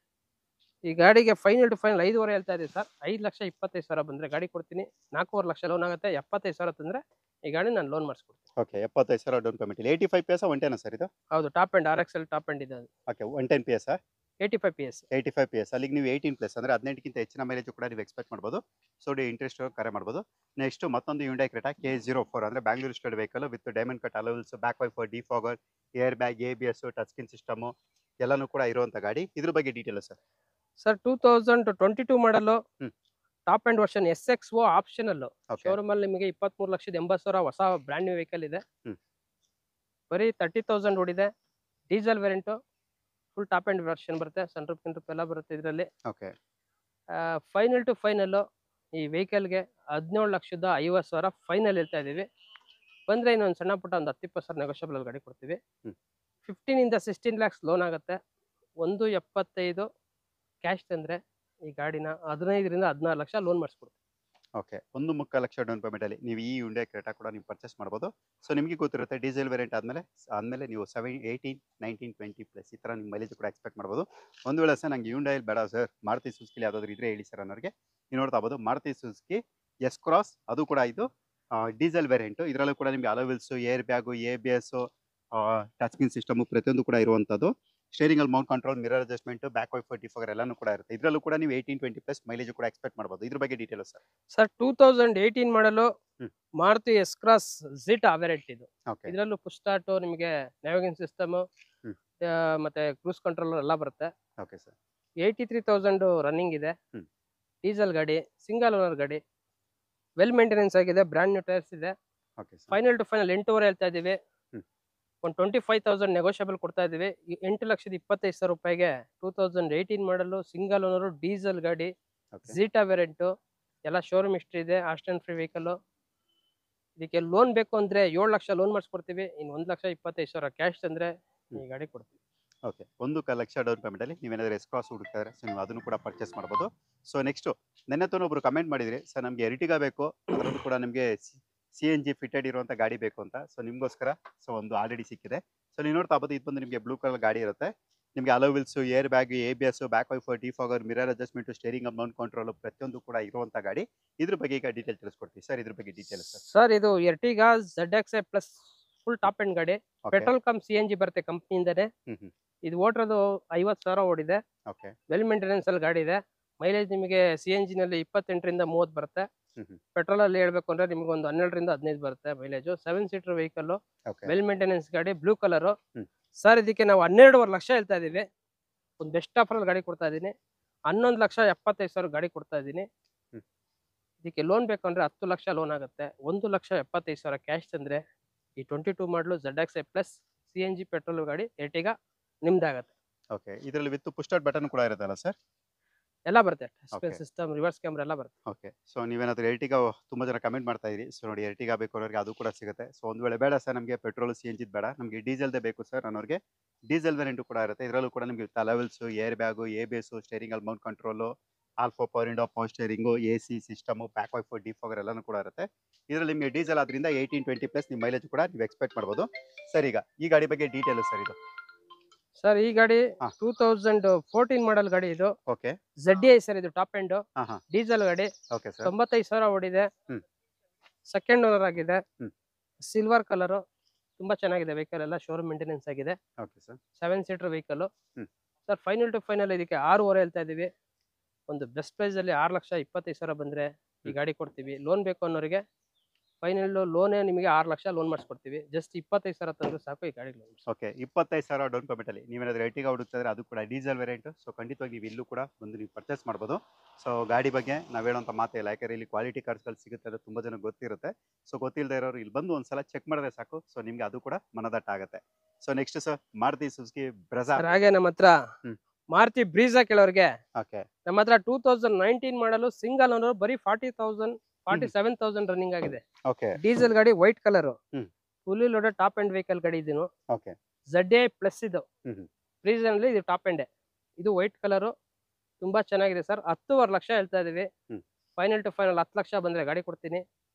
ಈ ಗಾಡಿಗೆ ಫೈನಲ್ ಟು ಫೈನಲ್ 5.5 ಹೇಳ್ತಾ ಇದೀವಿ ಸರ್. 5,25,000 ಬಂದ್ರೆ ಗಾಡಿ ಕೊಡ್ತೀನಿ. 4.5 ಲಕ್ಷ ಲೋನ್ ಆಗುತ್ತೆ. 75,000 ತಂದ್ರೆ ಈ ಗಾಡಿ ನಾನು ಲೋನ್ ಮಾಡಿಸ್ಕೊಡ್ತೀನಿ. Okay. 75,000 down payment. 85 PS 110 sir ಇದು. ಹೌದು, top end RXL top end ಇದೆ. ಓಕೆ. 110 PS 85 PS. 85 PS ಅಲ್ಲಿಗೆ ನೀವು 18+ ಅಂದ್ರೆ 18ಕ್ಕಿಂತ ಹೆಚ್ಚಿನ ಮೈಲೇಜ್ ಕೂಡ ನೀವು ಎಕ್ಸ್ಪೆಕ್ಟ್ ಮಾಡ್ಬೋದು. ಸೊ ಇಂಟ್ರೆಸ್ಟ್ ಕರೆ ಮಾಡ್ಬೋದು. ನೆಕ್ಸ್ಟ್ ಮತ್ತೊಂದು ಹ್ಯುಂಡೈ ಕ್ರೆಟಾ K04 ಅಂದ್ರೆ Bangalore registered vehicle with diamond cut alloy wheels, back wiper, defogger, air bag, ABS, touch screen system ಎಲ್ಲಾನು ಕೂಡ ಇರುವಂತ ಗಾಡಿ. ಇದ್ರ ಬಗ್ಗೆ detail sir. Sir 2022 model, hmm. Top end version SXO optional. Okay. Showroom ಅಲ್ಲಿ ನಿಮಗೆ 23,80,000 ಹೊಸ ಬ್ರ್ಯಾಂಡ್ ನ್ಯೂ ವೆಹಿಕಲ್ ಇದೆ. ಹ್ಮ್. ಬರೀ 30,000 ಓಡಿದೆ. Diesel variant, full top end version ಬರುತ್ತೆ. ಸನ್ ರೂಫ್ ಎಲ್ಲ ಬರುತ್ತೆ ಇದರಲ್ಲಿ. ಓಕೆ. ಫೈನಲ್ ಟು ಫೈನಲ್ ಈ ವೆಹಿಕಲ್ಗೆ 17,50,000 ಫೈನಲ್ ಹೇಳ್ತಾ ಇದೀವಿ. ಬಂದ್ರೆ ಇನ್ನೊಂದು ಸಣ್ಣ ಪುಟ್ಟ ಒಂದು 10-20% ನೆಗೋಷಿಯಬಲ್ ಗಾಡಿ ಕೊಡ್ತೀವಿ. ಹ್ಮ್. 15 ಇಂದ 16 lakhs ಲೋನ್ ಆಗುತ್ತೆ. 1.75 ಕ್ಯಾಶ್ ತಂದ್ರೆ ಈ ಗಾಡಿನ 15 ರಿಂದ 16 ಲಕ್ಷ ಲೋನ್ ಮಾಡಿಸ್ಕೊಡ್ತೀವಿ. ಓಕೆ. 1.25 ಲಕ್ಷ ಡೌನ್ ಪೇಮೆಂಟ್ ಅಲ್ಲಿ ನೀವು ಈ ಹ್ಯುಂಡೈ ಕ್ರೆಟಾ ಕೂಡ ನೀವು ಪರ್ಚೇಸ್ ಮಾಡ್ಬೋದು. ಸೊ ನಿಮಗೆ ಗೊತ್ತಿರುತ್ತೆ ಡೀಸೆಲ್ ವೇರಿಯಂಟ್ ಆದ್ಮೇಲೆ ನೀವು 18, 19, 20+ ಈ ತರ ನಿಮ್ಮ ಮೈಲೇಜ್ ಕೂಡ ಎಕ್ಸ್ಪೆಕ್ಟ್ ಮಾಡ್ಬೋದು. ಒಂದು ವೇಳೆ ಸರ್ ನಂಗೆ ಹ್ಯುಂಡೈ ಬೇಡ ಸರ್, ಮಾರುತಿ ಸುಜುಕಿ ಯಾವ್ದಾದ್ರು ಇದ್ರೆ ಹೇಳಿ ಸರ್ ಅನ್ನೋರಿಗೆ ನೀವು ನೋಡ್ತಾ ಬೋದು. ಮಾರುತಿ ಸುಜುಕಿ S-Cross ಅದು ಕೂಡ ಇದು ಡೀಸೆಲ್ ವೇರಿಯಂಟ್. ಇದರಲ್ಲೂ ಕೂಡ ನಿಮಗೆ alloy wheels, air bag, ABS, touch screen system ಪ್ರತಿಯೊಂದು ಕೂಡ ಇರುವಂತದ್ದು. ಸ್ಟೇರಿಂಗ್ ಅಲ್ಲಿ mount control, mirror adjustment, back wiper defogger ಎಲ್ಲಾನು ಕೂಡ ಇರುತ್ತೆ. ಇದರಲ್ಲೂ ಕೂಡ ನೀವು 18-20+ ಮೈಲೇಜ್ ಕೂಡ ಎಕ್ಸ್ಪೆಕ್ಟ್ ಮಾಡಬಹುದು. ಇದ್ರ ಬಗ್ಗೆ ಡೀಟೇಲ್ ಸರ್. ಸರ್ 2018 ಮಾಡಲು ಹ್ಮ್. ಮಾರುತಿ ಎಸ್ ಕ್ರಾಸ್ ಜಿಟ್ ವೆರೈಟಿ ಇದು. ಓಕೆ. ಇದರಲ್ಲೂ ಪುಷ್ ಸ್ಟಾರ್ಟ್, ನಿಮಗೆ ನ್ಯಾವಿಗೇಷನ್ ಸಿಸ್ಟಮ್ ಹ್ಮ್. ಮತ್ತೆ ಕ್ರೂಸ್ ಕಂಟ್ರೋಲ್ ಎಲ್ಲ ಬರುತ್ತೆ. Okay sir. 83,000 ರನ್ನಿಂಗ್ ಇದೆ. ಹ್ಮ್. ಡೀಸೆಲ್ ಗಾಡಿ, ಸಿಂಗಲ್ ಓನರ್ ಗಾಡಿ, ವೆಲ್ ಮೇಂಟೆನೆನ್ಸ್ ಆಗಿದೆ, ಬ್ರ್ಯಾಂಡ್ ನ್ಯೂ ಟೈರ್ಸ್ ಇದೆ. Okay sir. Final to final 8.5 ಹೇಳ್ತಾ ಇದೀವಿ. ಹ್ಮ್. ಒಂದು 25,000 ನೆಗೋಷಿಯಬಲ್ ಕೊಡ್ತಾ ಇದೀವಿ. 8,25,000 ರೂಪಾಯಿಗೆ 2018 ಮಾಡಲು ಸಿಂಗಲ್ ಓನರ್ ಡೀಸೆಲ್ ಗಾಡಿ, ಓಕೆ. ಝೀಟಾ ವೇರಿಯಂಟು, ಎಲ್ಲ ಶೋರೂಮ್ ಹಿಸ್ಟ್ರಿ ಇದೆ, ಆಸ್ಟನ್ ಫ್ರೀ ವೆಹಿಕಲ್. ಇದಕ್ಕೆ ಲೋನ್ ಬೇಕು ಅಂದ್ರೆ 7 ಲಕ್ಷ ಲೋನ್ ಮಾಡಿಸ್ಕೊಡ್ತೀವಿ. ಇನ್ನು 1,25,000 ಕ್ಯಾಶ್ ತಂದ್ರೆ ಈ ಗಾಡಿ ಕೊಡ್ತೀವಿ. ಓಕೆ. 1 ಲಕ್ಷ ಡೌನ್ ಪೇಮೆಂಟ್ ಅಲ್ಲಿ ನೀವೇನಾದ್ರೂ ಎಸ್ ಕ್ರಾಸ್ ಹುಡುಕ್ತಾರೆ ಸೊ ನೀವು ಅದನ್ನು ಕೂಡ ಪರ್ಚೇಸ್ ಮಾಡ್ಬೋದು. ಸೊ ನೆಕ್ಸ್ಟ್ ನೆನ್ನೆ ತನಕ ಒಬ್ರು ಕಮೆಂಟ್ ಮಾಡಿದ್ರಿ ಸರ್ ನಮಗೆ ಎರ್ಟಿಗಾ ಬೇಕು, ಅದರಲ್ಲೂ ಕೂಡ ನಮಗೆ CNG ಫಿಟೆಡ್ ಇರುವಂತ ಗಾಡಿ ಬೇಕು ಅಂತ. ಸೊ ನಿಮ್ಗೋಸ್ಕರ ಸೊ ಒಂದು ಆಲ್ರೆಡಿ ಸಿಕ್ಕಿದೆ. ಸೊ ನೀವು ನೋಡ್ತಾ ಬೋದು, ಇದು ಬಂದು ನಿಮಗೆ ಬ್ಲೂ ಕಲರ್ ಗಾಡಿ ಇರುತ್ತೆ. ನಿಮಗೆ hello wills, air bag, ABS, back wiper defogger, mirror adjustment, steering Mount control ಪ್ರತಿಯೊಂದು ಕೂಡ ಇರುವಂತ ಗಾಡಿ. ಇದ್ರ ಬಗ್ಗೆ ಈಗ ಡೀಟೇಲ್ ತಿಳಿಸ್ಕೊಡ್ತೀವಿ ಸರ್. ಇದ್ರ ಬಗ್ಗೆ ಡೀಟೇಲ್ ಸರ್. ಸರ್ ಇದು Ertiga ZXi plus full top end ಗಾಡಿ. ಓಕೆ. ಪೆಟ್ರೋಲ್ ಕಮ್ CNG ಬರುತ್ತೆ ಕಂಪ್ನಿಯಿಂದನೇ. ಹ್ಮ್. ಇದು ಓಡಿರೋದು 50,000 ಓಡಿದೆ. ಓಕೆ. ವೆಲ್ ಮೇಂಟೆನೆನ್ಸ್ ಅಲ್ಲಿ ಗಾಡಿ ಇದೆ. ಮೈಲೇಜ್ ನಿಮಗೆ CNG ನಲ್ಲಿ 28ರಿಂದ 30 ಬರುತ್ತೆ. ಹ್ಮ್. ಪೆಟ್ರೋಲ್ ಅಲ್ಲಿ ಹೇಳ್ಬೇಕು ಅಂದ್ರೆ ನಿಮ್ಗೆ ಒಂದು 12ರಿಂದ 15 ಬರುತ್ತೆ mileage. 7 seater vehicle, okay. Well maintenance ಗಾಡಿ, ಬ್ಲೂ ಕಲರ್. ಹ್ಮ್. ಸರ್ ಇದಕ್ಕೆ ನಾವು 12.5 ಲಕ್ಷ ಹೇಳ್ತಾ ಇದೀವಿ. ಒಂದು ಬೆಸ್ಟ್ ಆಫರ್ ಅಲ್ಲಿ ಗಾಡಿ ಕೊಡ್ತಾ ಇದೀನಿ. 11,75,000 ಗಾಡಿ ಕೊಡ್ತಾ ಇದೀನಿ. ಹ್ಮ್. ಇದಕ್ಕೆ ಲೋನ್ ಬೇಕಂದ್ರೆ 10 ಲಕ್ಷ ಲೋನ್ ಆಗುತ್ತೆ. 1,75,000 ಕ್ಯಾಶ್ ತಂದ್ರೆ ಈ 22 ಮಾಡಲು ZXi ಪ್ಲಸ್ CNG ಪೆಟ್ರೋಲ್ ಗಾಡಿ ಎರ್ಟಿಗಾ ನಿಮ್ದಾಗತ್ತೆ. ಓಕೆ. ಇದರಲ್ಲಿ ವಿತ್ ಪುಷ್ ಸ್ಟಾರ್ಟ್ ಬಟನ್ ಕೂಡ ಇರುತ್ತಲ್ಲ ಸರ್? ಎಲ್ಲ ಬರುತ್ತೆ, Okay. ಸಿಸ್ಟಮ್, ರಿವರ್ಸ್ ಕ್ಯಾಮ್ರಾ ಎಲ್ಲ ಬರುತ್ತೆ. ಓಕೆ. ಸೊ ನೀವೇನಾದ್ರೂ ಎರ್ಟಿಗಾ ತುಂಬಾ ಜನ ಕಮೆಂಟ್ ಮಾಡ್ತಾ ಇದ್ರಿ. ಸೊ ನೋಡಿ ಎರ್ಟಿಗಾ ಬೇಕು ಅನ್ನೋರಿಗೆ ಅದು ಕೂಡ ಸಿಗುತ್ತೆ. ಸೊ ಒಂದು ವೇಳೆ ಬೇಡ ಸರ್ ನಮಗೆ ಪೆಟ್ರೋಲ್ CNG ಬೇಡ, ನಮಗೆ ಡೀಸೆಲ್ದೇ ಬೇಕು ಸರ್ ಅನ್ನೋರಿಗೆ ಡೀಸೆಲ್ ವೇರಿಯಂಟ್ ಕೂಡ ಇರುತ್ತೆ. ಇದರಲ್ಲೂ ಕೂಡ ನಿಮಗೆ alloy wheels, air bag, ABS, steering ಅಲ್ಲಿ mount control, alpha power window, power steering, AC system, back wiper defogger ಎಲ್ಲಾನು ಕೂಡ ಇರುತ್ತೆ. ಇದರಲ್ಲಿ ನಿಮಗೆ ಡೀಸೆಲ್ ಆದ್ರಿಂದ 18-20+ ನಿಮ್ಮ ಮೈಲೇಜ್ ಕೂಡ ನೀವು ಎಕ್ಸ್ಪೆಕ್ಟ್ ಮಾಡ್ಬೋದು. ಸರ್ ಈಗ ಈ ಗಾಡಿ ಬಗ್ಗೆ ಡೀಟೇಲ್ ಸರ್ ಇದು. ಸರ್ ಈ ಗಾಡಿ ಹಾ. 2014 ಮಾಡಲ್ ಗಾಡಿ ಇದು. ಓಕೆ. ZDI ಸರ್ ಇದು ಟಾಪ್ ಎಂಡ್ ಹಾ ಹಾ. ಡೀಸೆಲ್ ಗಾಡಿ. Okay sir. 95,000 ಓಡಿದೆ. ಹ್ಮ್. ಸೆಕೆಂಡ್ ಓನರ್ ಆಗಿದೆ. ಹ್ಮ್. ಸಿಲ್ವರ್ ಕಲರ್, ತುಂಬಾ ಚೆನ್ನಾಗಿದೆ ವೆಹಿಕಲ್, ಎಲ್ಲ ಶೋರೂಮ್ ಮೇಂಟೆನೆನ್ಸ್ ಆಗಿದೆ. Okay sir. 7 seater vehicle. Hmm. Sir final to final ಇದಕ್ಕೆ 6.5 ಹೇಳ್ತಾ ಇದೀವಿ. ಒಂದು ಬೆಸ್ಟ್ ಪ್ರೈಸ್ ಅಲ್ಲಿ 6,25,000 ಬಂದ್ರೆ ಈ ಗಾಡಿ ಕೊಡ್ತೀವಿ. ಲೋನ್ ಬೇಕು ಅನ್ನೋರಿಗೆ ಫೈನಲ್ ಲೋನೇ ನಿಮಗೆ 6 ಲಕ್ಷ ಲೋನ್ ಮಾಡಿಸ್ಕೊಡ್ತೀವಿ. ಜಸ್ಟ್ 25,000 ತಂದ್ರೆ ಸಾಕು ಈ ಗಾಡಿ ಲೋನ್. ಓಕೆ. 25,000 ಡೌನ್ ಪೇಮೆಂಟ್ ಅಲ್ಲಿ ನೀವೇನಾದ್ರೂ ಎರ್ಟಿಗಾ ಹುಡುಕ್ತಿದ್ರೆ ಅದು ಕೂಡ ಡೀಸೆಲ್ ವೇರಿಯಂಟ್. ಸೊ ಖಂಡಿತವಾಗಿ ನೀವು ಇಲ್ಲೂ ಕೂಡ ಬಂದು ನೀವು ಪರ್ಚೇಸ್ ಮಾಡ್ಬೋದು. ಸೊ ಗಾಡಿ ಬಗ್ಗೆ ನಾವು ಹೇಳೋಂಥ ಮಾತೇ ಇಲ್ಲ, ಯಾಕಂದ್ರೆ ಇಲ್ಲಿ ಕ್ವಾಲಿಟಿ ಕಾರ್ಸ್ಗಳು ಸಿಗುತ್ತೆ ಅದು ತುಂಬಾ ಜನ ಗೊತ್ತಿರುತ್ತೆ. ಸೊ ಗೊತ್ತಿಲ್ಲದೆ ಇರೋರು ಇಲ್ಲಿ ಬಂದು ಒಂದ್ಸಲ ಚೆಕ್ ಮಾಡಿದ್ರೆ ಸಾಕು. ಸೊ ನಿಮ್ಗೆ ಅದು ಕೂಡ ಮನದಟ್ಟ ಆಗುತ್ತೆ. So next sir Maruti Suzuki Brezza. ಹಾಗೆ ನಮ್ಮ ಹತ್ರ ಹ್ಮ್. ಮಾರುತಿ ಬ್ರೀಜಾ ಕೇಳೋರಿಗೆ ಓಕೆ. ನಮ್ಮ ಹತ್ರ 2019 ಮಾಡಲು ಸಿಂಗಲ್ ಓನರ್ ಬರೀ 47,000 ರನ್ನಿಂಗ್ ಆಗಿದೆ. ಓಕೆ. ಡೀಸೆಲ್ ಗಾಡಿ, white colour, hmm. Fully loaded top end vehicle ಗಾಡಿ ಇದೀನು. ಓಕೆ. ZDI ಪ್ಲಸ್ ಇದು. ಹ್ಮ್. ಬ್ರೀಜಾ ಅಲ್ಲಿ ಇದು ಟಾಪ್ ಎಂಡ್. ಇದು ವೈಟ್ ಕಲರ್, ತುಂಬಾ ಚೆನ್ನಾಗಿದೆ ಸರ್. 10.5 ಲಕ್ಷ ಹೇಳ್ತಾ ಇದೀವಿ. ಹ್ಮ್. ಫೈನಲ್ ಟು ಫೈನಲ್ 10 ಲಕ್ಷ ಬಂದ್ರೆ ಗಾಡಿ ಕೊಡ್ತೀನಿ.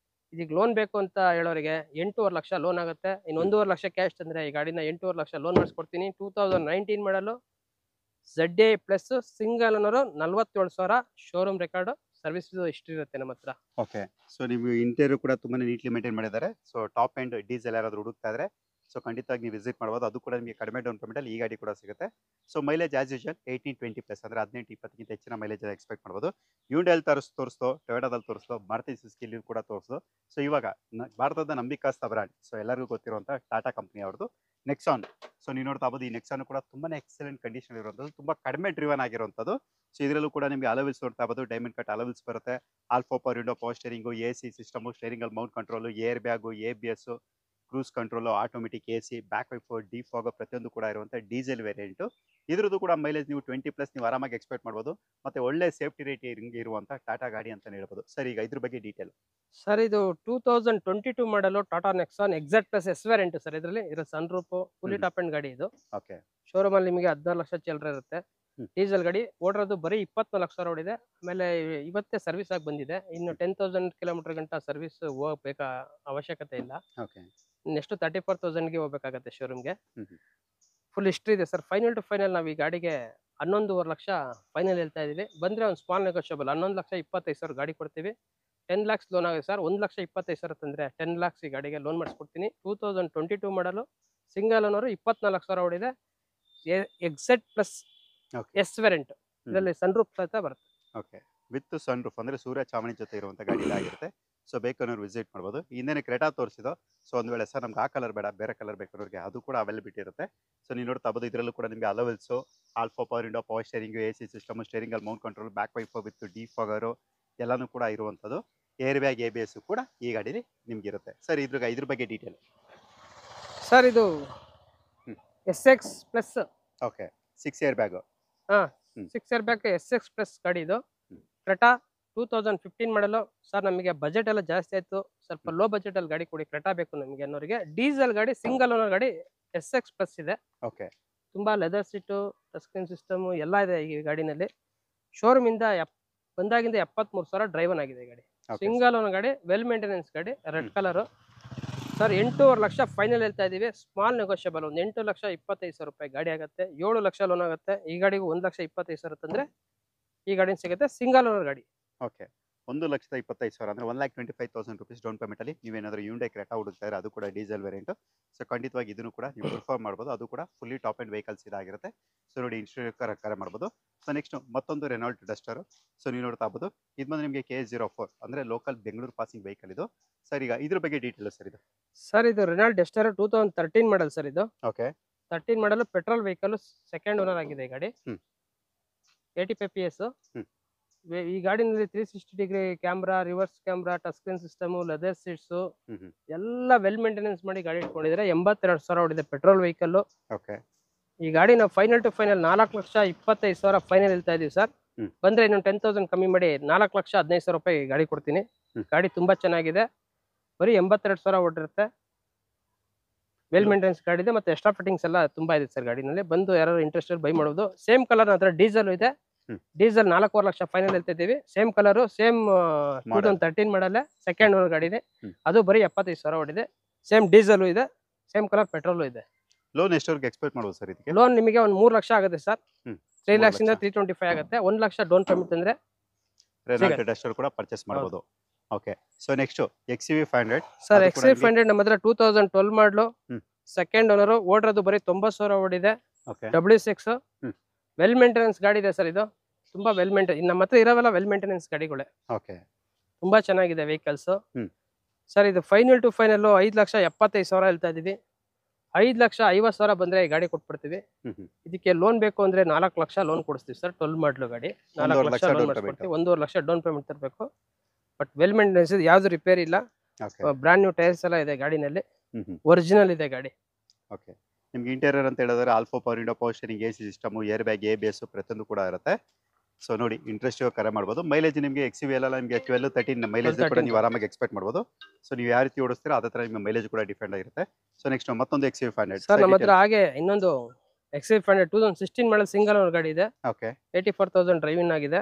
ಇದಕ್ಕೆ ಲೋನ್ ಬೇಕು ಅಂತ ಹೇಳೋರಿಗೆ 8.5 ಲಕ್ಷ ಲೋನ್ ಆಗುತ್ತೆ. ಇನ್ನು 1.5 ಲಕ್ಷ ಕ್ಯಾಶ್ ತಂದ್ರೆ ಈ ಗಾಡಿನ 8.5 ಲಕ್ಷ ಲೋನ್ ಮಾಡಿಸ್ಕೊಡ್ತೀನಿ. 2019 ಮಾಡಲು ZDI plus single owner, 47,000 showroom record, service history ಇರುತ್ತೆ ನಮ್ಮ ಹತ್ರ. ಓಕೆ. ಸೊ ನೀವು ಇಂಟೀರಿಯರ್ ಕೂಡ ತುಂಬಾನೇ ನೀಟ್ಲಿ ಮೇಂಟೈನ್ ಮಾಡಿದ್ದಾರೆ. ಸೊ ಟಾಪ್ ಎಂಡ್ ಡೀಸೆಲ್ ಯಾರಾದ್ರೂ ಹುಡುಕ್ತಾ ಇದ್ರೆ ಸೊ ಖಂಡಿತವಾಗಿ ನೀವು ವಿಸಿಟ್ ಮಾಡ್ಬೋದು. ಅದು ಕೂಡ ನಿಮಗೆ ಕಡಿಮೆ ಡೌನ್ ಪೇಮೆಂಟ್ ಅಲ್ಲಿ ಈ ಗಾಡಿ ಕೂಡ ಸಿಗುತ್ತೆ. ಸೊ ಮೈಲೇಜ್ ಆಸ್ ಯೂಶುವಲ್ 18-20+ ಅಂದ್ರೆ 18-20 ಹೆಚ್ಚಿನ ಮೈಲೇಜ್ ಎಕ್ಸ್ಪೆಕ್ಟ್ ಮಾಡ್ಬೋದು. ಹ್ಯುಂಡೈಲ್ ತೋರಿಸ್ತು, ಟೊಯೋಟಾದಲ್ಲಿ ತೋರಿಸ್ತು, ಮಾರುತಿ ಸುಜುಕಿಲಿ ಕೂಡ ತೋರಿಸ್ತು. ಸೊ ಇವಾಗ ಭಾರತದ ನಂಬಿಕಸ್ಥ ಬ್ರಾಂಡ್, ಸೊ ಎಲ್ಲರಿಗೂ ಗೊತ್ತಿರುವಂತ ಟಾಟಾ ಕಂಪನಿ ಅವ್ರದ್ದು ನೆಕ್ಸಾನ್. ಸೊ ನೀವು ನೋಡ್ತಾ ಬೋದು ಈ ನೆಕ್ಸಾನ್ ಕೂಡ ತುಂಬಾನೇ ಎಕ್ಸಲೆಂಟ್ ಕಂಡೀಷನ್ ಇರುವಂತದ್ದು, ತುಂಬಾ ಕಡಿಮೆ ಡ್ರಿವನ್ ಆಗಿರುವಂತದ್ದು. ಸೊ ಇದರಲ್ಲೂ ಕೂಡ ನಿಮಗೆ ಅಲೋವಿಲ್ಸ್ ನೋಡ್ತಾ ಬೋದು, ಡೈಮಂಡ್ ಕಟ್ ಅಲೋವಿಲ್ಸ್ ಬರುತ್ತೆ. All four power window, power steering, AC system, steering ಅಲ್ಲಿ mount control, air bag, ABS, cruise control, automatic AC, back wiper defogger ಪ್ರತಿಯೊಂದು ಕೂಡ ಇರುವಂತ ಡೀಸೆಲ್ ವೇರಿಯಂಟ್. ಇದ್ರದ್ದು ಕೂಡ ಮೈಲೇಜ್ ನೀವು 20+ ನೀವು ಆರಾಮಾಗಿ ಎಕ್ಸ್ಪೆಕ್ಟ್ ಮಾಡ್ಬೋದು. ಮತ್ತೆ ಒಳ್ಳೆ ಸೇಫ್ಟಿ ರೇಟಿಂಗ್ ಇರುವಂತ ಟಾಟಾ ಗಾಡಿ ಅಂತ ಹೇಳ್ಬೋದು. ಸರ್ ಈಗ ಇದ್ರ ಬಗ್ಗೆ ಡೀಟೇಲ್. ಸರ್ ಇದು 2022 model Tata Nexon exact plus S variant sir. ಇದರಲ್ಲಿ ಇರೋ sunroof, fully top end ಗಾಡಿ ಇದು. ಓಕೆ. ಶೋರೂಮ್ ಅಲ್ಲಿ ನಿಮಗೆ 16 ಲಕ್ಷ ಚಿಲ್ಲರೆ ಇರುತ್ತೆ. ಡೀಸೆಲ್ ಗಾಡಿ ಓಡಿರೋದು ಬರೀ 24,00,000 ಓಡಿದೆ. ಆಮೇಲೆ ಇವತ್ತೇ ಸರ್ವಿಸ್ ಆಗಿ ಬಂದಿದೆ. ಇನ್ನು 10,000 ಕಿಲೋಮೀಟರ್ ಗಂಟ ಸರ್ವಿಸ್ ಹೋಗ್ಬೇಕಾ ಅವಶ್ಯಕತೆ ಇಲ್ಲ. ಓಕೆ. ನೆಕ್ಸ್ಟ್ 34,000ಗೆ ಹೋಗ್ಬೇಕಾಗತ್ತೆ ಶೋರೂಮ್ಗೆ. ಹ್ಮ್. ಫುಲ್ ಹಿಸ್ಟ್ರಿ ಇದೆ ಸರ್. ಫೈನಲ್ ಟು ಫೈನಲ್ ನಾವು ಈ ಗಾಡಿಗೆ 11.5 ಲಕ್ಷ ಫೈನಲ್ ಹೇಳ್ತಾ ಇದೀವಿ. ಬಂದ್ರೆ ಒಂದು ಸ್ಮಾಲ್ ನೆಗೋಷಿಯಬಲ್ 11,25,000 ಗಾಡಿ ಕೊಡ್ತೀವಿ. 10 lakhs ಲೋನ್ ಆಗಿದೆ ಸರ್. 1,25,000 ತಂದ್ರೆ 10 lakhs ಈ ಗಾಡಿಗೆ ಲೋನ್ ಮಾಡಿಸ್ಕೊಡ್ತೀನಿ. 2022 ಮಾಡಲು ಸಿಂಗಲ್ ಓನರ್, 24,000 ಓಡಿದೆ. ಎಕ್ಸೆಟ್ ಪ್ಲಸ್ ಓಕೆ ಎಸ್ ವೇರಿಯಂಟ್, ಇದರಲ್ಲಿ ಸನ್ ರೂಫ್ ಸಹಿತ ಬರುತ್ತೆ. ಓಕೆ ವಿತ್ ಸನ್ ರೂಫ್ ಅಂದ್ರೆ ಸೂರ್ಯ ಚಾವಣಿ ಜೊತೆ ಇರುವಂತ ಗಾಡಿ ಇದಾಗಿರುತ್ತೆ. ಸೊ ಬೇಕನ್ನೋರು ವಿಸಿಟ್ ಮಾಡ್ಬೋದು. ಹಿಂದೆನೆ ಕ್ರೆಟಾ ತೋರಿಸಿದೋ. ಸೊ ಒಂದು ವೇಳೆ ಸರ್ ನಮ್ಗೆ ಆ ಕಲರ್ ಬೇಡ, ಬೇರೆ ಕಲರ್ ಬೇಕನ್ನೋರಿಗೆ ಅದು ಕೂಡ ಅವೈಲಬಿಲಿಟಿ ಇರುತ್ತೆ. ಸೊ ನೀವು ನೋಡ್ತಾ ಬೋದು ಇದರಲ್ಲೂ ಕೂಡ ನಿಮಗೆ alloy wheels, all four power window, power steering, AC system, steering ಅಲ್ಲಿ mount control, back wiper with defogger ಎಲ್ಲಾನು ಕೂಡ ಇರುವಂಥದ್ದು. ಏರ್ ಬ್ಯಾಗ್ ABS ಕೂಡ ಈ ಗಾಡೀಲಿ ನಿಮ್ಗೆ ಇರುತ್ತೆ. ಸರ್ ಇದ್ರ ಬಗ್ಗೆ ಡೀಟೇಲ್ ಸರ್ ಇದು SX plus okay 6 air bag 6 year back SX plus ಗಾಡಿ ಇದು. ಕ್ರೆಟಾ 2015 ಮಾಡಲು. ಸರ್ ನಮಗೆ ಬಜೆಟ್ ಎಲ್ಲ ಜಾಸ್ತಿ ಆಯ್ತು, ಸ್ವಲ್ಪ ಲೋ ಬಜೆಟ್ ಅಲ್ಲಿ ಗಾಡಿ ಕೊಡಿ, ಕ್ರೆಟಾ ಬೇಕು ನಮಗೆ ಅನ್ನೋರಿಗೆ. ಡೀಸೆಲ್ ಗಾಡಿ, ಸಿಂಗಲ್ ಓನರ್ ಗಾಡಿ SX ಪ್ಲಸ್ ಇದೆ. ಓಕೆ ತುಂಬಾ leather seat, touch screen system ಎಲ್ಲ ಇದೆ ಈ ಗಾಡಿನಲ್ಲಿ. ಶೋರೂಮ್ ಇಂದ ಬಂದಾಗಿಂದ 73,000 ಡ್ರೈವನ್ ಆಗಿದೆ ಈ ಗಾಡಿ. ಸಿಂಗಲ್ ಓನರ್ ಗಾಡಿ, ವೆಲ್ ಮೇಂಟೆನೆನ್ಸ್ ಗಾಡಿ, red colour. Sir 8.5 lakh final ಹೇಳ್ತಾ ಇದೀವಿ. ಸ್ಮಾಲ್ ನೆಗೋಷಿಯಬಲ್, ಒಂದು 8,25,000 ರೂಪಾಯಿ ಗಾಡಿ ಆಗುತ್ತೆ. 7 ಲಕ್ಷ ಲೋನ್ ಆಗುತ್ತೆ. ಈ ಗಾಡಿಗೂ 1,25,000 ತಂದ್ರೆ ಈ ಗಾಡಿ ಸಿಗುತ್ತೆ, ಸಿಂಗಲ್ ಓನರ್ ಗಾಡಿ. ಓಕೆ 1,25,000 ಅಂದ್ರೆ 1,25,000 ರುಪೀಸ್ ಡೌನ್ ಪೇಮೆಂಟ್ ಅಲ್ಲಿ ನೀವೇನಾದ್ರೂ ಯುಂಡೈ ಕ್ರೆಟಾ ಹುಡುಕ್ತಾ ಇದ್ರೆ ಅದು ಕೂಡ ಡೀಸೆಲ್ ವೇರಿಯಂಟ್. ಸೊ ಖಂಡಿತವಾಗಿ ಇದನ್ನು ಕೂಡ ನೀವು ಪ್ರಿಫರ್ ಮಾಡ್ಬೋದು. ಅದು ಕೂಡ ಫುಲ್ಲಿ ಟಾಪ್ ಅಂಡ್ ವೆಹಿಕಲ್ಸ್ ಇದಾಗಿರುತ್ತೆ. ಸೊ ನೋಡಿ ಇನ್ಶೂರೆನ್ಸ್ ಕರೆ ಮಾಡ್ಬೋದು. ಸೊ ನೆಕ್ಸ್ಟ್ ಮತ್ತೊಂದು ರೆನಾಲ್ಟ್ ಡಸ್ಟರ್. ಸೊ ನೀವು ನೋಡ್ತಾ ಇರ್ಬೋದು ಇದು ಬಂದು ನಿಮಗೆ KA04 ಅಂದ್ರೆ ಲೋಕಲ್ ಬೆಂಗಳೂರು ಪಾಸಿಂಗ್ ವೆಹಿಕಲ್ ಇದು. ಸರ್ ಈಗ ಇದ್ರ ಬಗ್ಗೆ ಡೀಟೇಲ್ ಸರ್ ಇದು. ಸರ್ ಇದು ರೆನಾಲ್ಟ್ ಡಸ್ಟರ್ 2013 ಮಾಡಲ್ ಸರ್ ಇದು. Okay 13 model petrol vehicle, second owner ಆಗಿದೆ ಈ ಗಾಡಿ. 85 PS. ಈ ಗಾಡಿನಲ್ಲಿ 360 degree camera, reverse camera, touch screen system, leather seats ಎಲ್ಲ ವೆಲ್ ಮೇಂಟೆನೆನ್ಸ್ ಮಾಡಿ ಗಾಡಿ ಇಟ್ಕೊಂಡಿದ್ರೆ. 82,000 ಹೊಡಿದೆ, ಪೆಟ್ರೋಲ್ ವೆಹಿಕಲ್. ಓಕೆ ಈ ಗಾಡಿ ನಾವು ಫೈನಲ್ ಟು ಫೈನಲ್ 4,25,000 ಫೈನಲ್ ಹೇಳ್ತಾ ಇದೀವಿ ಸರ್. ಬಂದ್ರೆ ಇನ್ನೊಂದು 10,000 ಕಮ್ಮಿ ಮಾಡಿ 4,15,000 ರೂಪಾಯಿ ಗಾಡಿ ಕೊಡ್ತೀನಿ. ಗಾಡಿ ತುಂಬಾ ಚೆನ್ನಾಗಿದೆ, ಬರೀ 82,000 ಹೊಡಿರುತ್ತೆ. ವೆಲ್ ಮೇಂಟೆನೆನ್ಸ್ ಗಾಡಿ ಇದೆ, ಮತ್ತೆ ಎಕ್ಸ್ಟ್ರಾ ಫಿಟ್ಟಿಂಗ್ಸ್ ಎಲ್ಲ ತುಂಬಾ ಇದೆ ಸರ್ ಗಾಡಿನಲ್ಲಿ. ಬಂದು ಯಾರು ಇಂಟ್ರೆಸ್ಟೆಡ್ ಬೈ ಮಾಡೋದು. ಸೇಮ್ ಕಲರ್ ಹತ್ರ ಡೀಸೆಲ್ ಇದೆ. ಡೀಸೆಲ್ 4.5 ಲಕ್ಷ ಫೈನಲ್ ಹೇಳ್ತಾ ಇದೀವಿ. ಸೇಮ್ ಕಲರ್, ಸೇಮ್ 2013 ಮಾಡಲ್, ಸೆಕೆಂಡ್ ಓನರ್ ಗಾಡಿ ಇದೆ. ಅದು ಬರೀ 75,000 ಹೊಡಿದೆ. ಸೇಮ್ ಡೀಸೆಲ್ ಇದೆ, ಸೇಮ್ ಕಲರ್ ಪೆಟ್ರೋಲ್ ಇದೆ. ಲೋನ್ ಎಷ್ಟವರೆಗೆ ಎಕ್ಸ್ಪೆಕ್ಟ್ ಮಾಡ್ಬೋದು ಸರ್ ಇದಕ್ಕೆ? ಲೋನ್ ನಿಮಗೆ ಒಂದು 3 ಲಕ್ಷ ಆಗುತ್ತೆ ಸರ್. 3 lakhs ಇಂದ 325 ಆಗುತ್ತೆ. 1 ಲಕ್ಷ ಡೌನ್ ಪೇಮೆಂಟ್ ಅಂದ್ರೆ ರೆನಾಲ್ಟ್ ಡಸ್ಟರ್ ಕೂಡ ಪರ್ಚೇಸ್ ಮಾಡಬಹುದು. Okay so next XUV500 sir. XUV500 ನಮ್ಮ ಹತ್ರ 2012 ಮಾಡಲು, ಸೆಕೆಂಡ್ ಓನರ್, ಓಡಿರೋದು ಬರೀ 90,000 ಓಡಿದೆ. W6 ವೆಲ್ ಮೇಂಟೆನೆನ್ಸ್ ಗಾಡಿ ಇದೆ ಸರ್ ಇದು. ತುಂಬಾ ವೆಲ್ ಮೇಂಟೈನ್, ನಮ್ಮ ಹತ್ರ ಇರೋವೆಲ್ಲ ವೆಲ್ ಮೇಂಟೆನೆನ್ಸ್ ಗಾಡಿಗಳೇ. ಓಕೆ ತುಂಬಾ ಚೆನ್ನಾಗಿದೆ ವೆಹಿಕಲ್ಸ್. ಸರ್ ಇದು ಫೈನಲ್ ಟು ಫೈನಲ್ 5,75,000 ಹೇಳ್ತಾ ಇದೀವಿ. 5,50,000 ಬಂದ್ರೆ ಈ ಗಾಡಿ ಕೊಟ್ಬಿಡ್ತೀವಿ. ಇದಕ್ಕೆ ಲೋನ್ ಬೇಕು ಅಂದ್ರೆ 4 ಲಕ್ಷ ಲೋನ್ ಕೊಡಿಸ್ತೀವಿ ಸರ್. 12 ಮಾಡಲು ಗಾಡಿ 4 ಲಕ್ಷ ಲೋನ್ ಮಾಡಿಸ್ಕೊಡ್ತೀವಿ. 1.5 ಲಕ್ಷ ಡೌನ್ ಪೇಮೆಂಟ್ ತರಬೇಕು. ಬಟ್ ವೆಲ್ ಮೇಂಟೆನೆನ್ಸ್, ಯಾವ್ದು ರಿಪೇರಿ ಇಲ್ಲ. ಬ್ರಾಂಡ್ ನ್ಯೂ ಟೈರ್ಸ್ ಎಲ್ಲ ಇದೆ ಗಾಡಿನಲ್ಲಿ, ಒರಿಜಿನಲ್ ಇದೆ ಗಾಡಿ. ಓಕೆ ನಿಮ್ಗೆ ಇಂಟೀರಿಯರ್ ಅಂತ ಹೇಳಿದ್ರೆ alpha power window, power steering, AC system, air bag, ABS ಪ್ರತಿಯೊಂದು ಕೂಡ ಇರುತ್ತೆ. ಸೊ ನೋಡಿ ಇಂಟ್ರೆಸ್ಟ್ ಕರೆ ಮಾಡ್ಬೋದು. ಮೈಲೇಜ್ ನಿಮಗೆ XUV ಎಲ್ಲ ನಿಮಗೆ 12-13 ಮೈಲೇಜ್ ಕೂಡ ನೀವು ಆರಾಮಾಗಿ ಎಕ್ಸ್ಪೆಕ್ಟ್ ಮಾಡ್ಬೋದು. ಸೊ ನೀವು ಯಾವ ರೀತಿ ಓಡಿಸ್ತೀರಾ ಅದೇ ತರ ನಿಮಗೆ ಮೈಲೇಜ್ ಕೂಡ ಡಿಪೆಂಡ್ ಆಗಿರುತ್ತೆ. ಸೊ ನೆಕ್ಸ್ಟ್ ಮತ್ತೊಂದು XUV500 ಸರ್. ನಮ್ಮ ಹತ್ರ ಹಾಗೆ ಇನ್ನೊಂದು XUV500 2016 ಮಾಡಲ್ ಸಿಂಗಲ್ ಓನರ್ ಗಾಡಿ ಇದೆ. ಓಕೆ 84,000 ಡ್ರೈವಿಂಗ್ ಆಗಿದೆ.